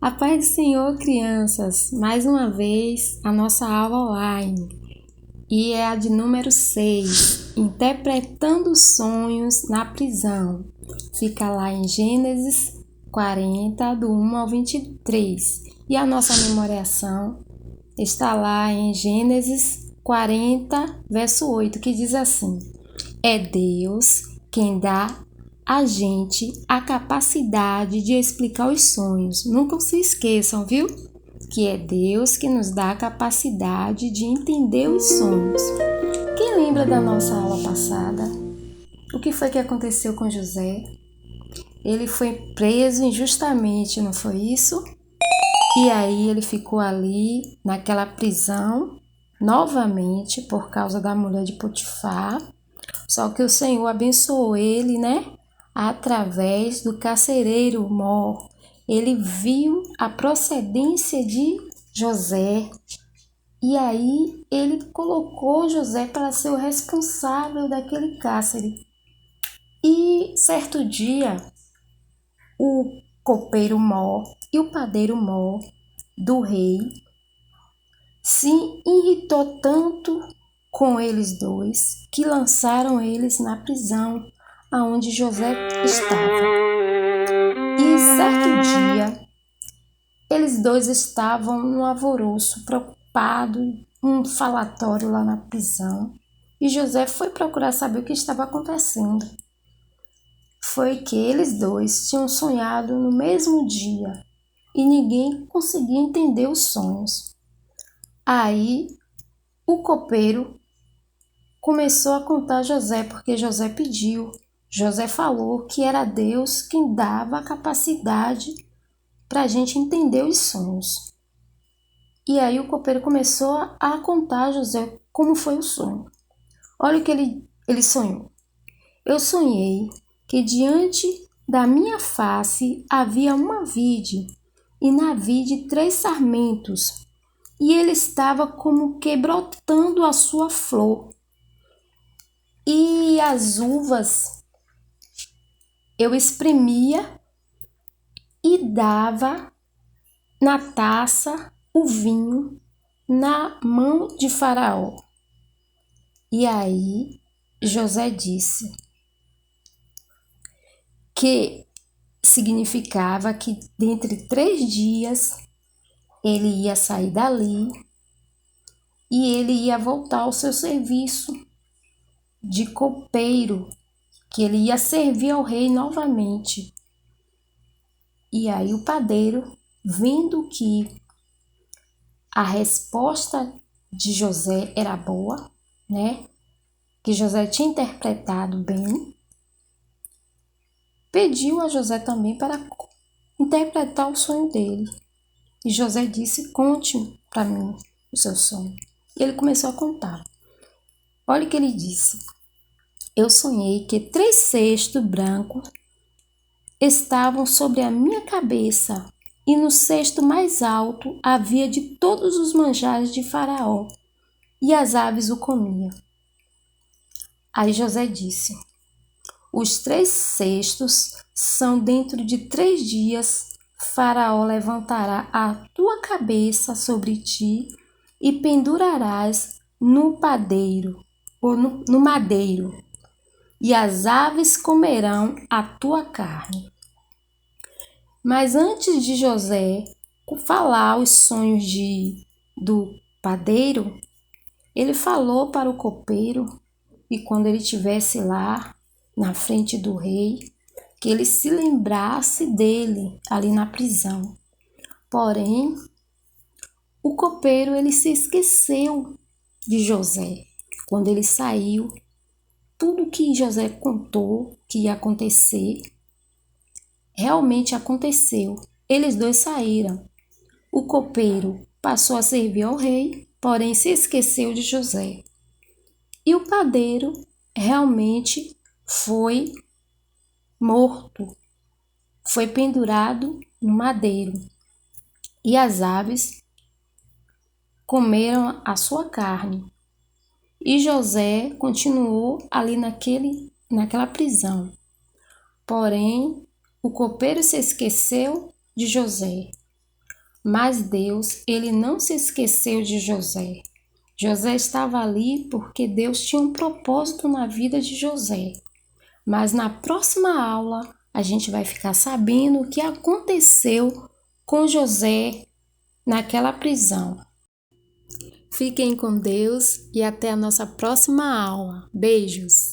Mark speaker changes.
Speaker 1: A paz do Senhor, crianças! Mais uma vez, a nossa aula online. E é a de número 6, Interpretando Sonhos na Prisão. Fica lá em Gênesis 40, do 1 ao 23. E a nossa memoriação está lá em Gênesis 40, verso 8, que diz assim: É Deus quem dá a gente a capacidade de explicar os sonhos. Nunca se esqueçam, viu? Que é Deus que nos dá a capacidade de entender os sonhos. Quem lembra da nossa aula passada? O que foi que aconteceu com José? Ele foi preso injustamente, não foi isso? E aí ele ficou ali naquela prisão novamente por causa da mulher de Potifar. Só que o Senhor abençoou ele, né? Através do carcereiro Mó. Ele viu a procedência de José. E aí ele colocou José para ser o responsável daquele cárcere. E certo dia, o copeiro Mó e o padeiro Mó do rei se irritou tanto com eles dois que lançaram eles na prisão aonde José estava. E certo dia, eles dois estavam no alvoroço, preocupados, um falatório lá na prisão. E José foi procurar saber o que estava acontecendo. Foi que eles dois tinham sonhado no mesmo dia e ninguém conseguia entender os sonhos. Aí o copeiro começou a contar a José, porque José pediu. José falou que era Deus quem dava a capacidade para a gente entender os sonhos. E aí o copeiro começou a contar a José como foi o sonho. Olha o que ele sonhou. Eu sonhei que diante da minha face havia uma vide, e na vide 3 sarmentos, e ele estava como que brotando a sua flor. E as uvas eu espremia e dava na taça o vinho na mão de Faraó. E aí José disse que significava que dentre 3 dias ele ia sair dali e ele ia voltar ao seu serviço de copeiro, que ele ia servir ao rei novamente. E aí o padeiro, vendo que a resposta de José era boa, né? Que José tinha interpretado bem, pediu a José também para interpretar o sonho dele. E José disse: Conte para mim o seu sonho. E ele começou a contar. Olha o que ele disse: Eu sonhei que 3 cestos brancos estavam sobre a minha cabeça, e no cesto mais alto havia de todos os manjares de Faraó, e as aves o comiam. Aí José disse: Os 3 cestos são dentro de 3 dias. Faraó levantará a tua cabeça sobre ti e pendurarás no padeiro ou no madeiro, e as aves comerão a tua carne. Mas antes de José falar os sonhos do padeiro, ele falou para o copeiro, e quando ele estivesse lá na frente do rei, que ele se lembrasse dele ali na prisão. Porém, o copeiro ele se esqueceu de José. Quando ele saiu, tudo que José contou que ia acontecer, realmente aconteceu. Eles dois saíram. O copeiro passou a servir ao rei, porém se esqueceu de José. E o padeiro realmente foi morto, foi pendurado no madeiro. E as aves comeram a sua carne. E José continuou ali naquela prisão. Porém, o copeiro se esqueceu de José. Mas Deus, ele não se esqueceu de José. José estava ali porque Deus tinha um propósito na vida de José. Mas na próxima aula a gente vai ficar sabendo o que aconteceu com José naquela prisão. Fiquem com Deus e até a nossa próxima aula. Beijos!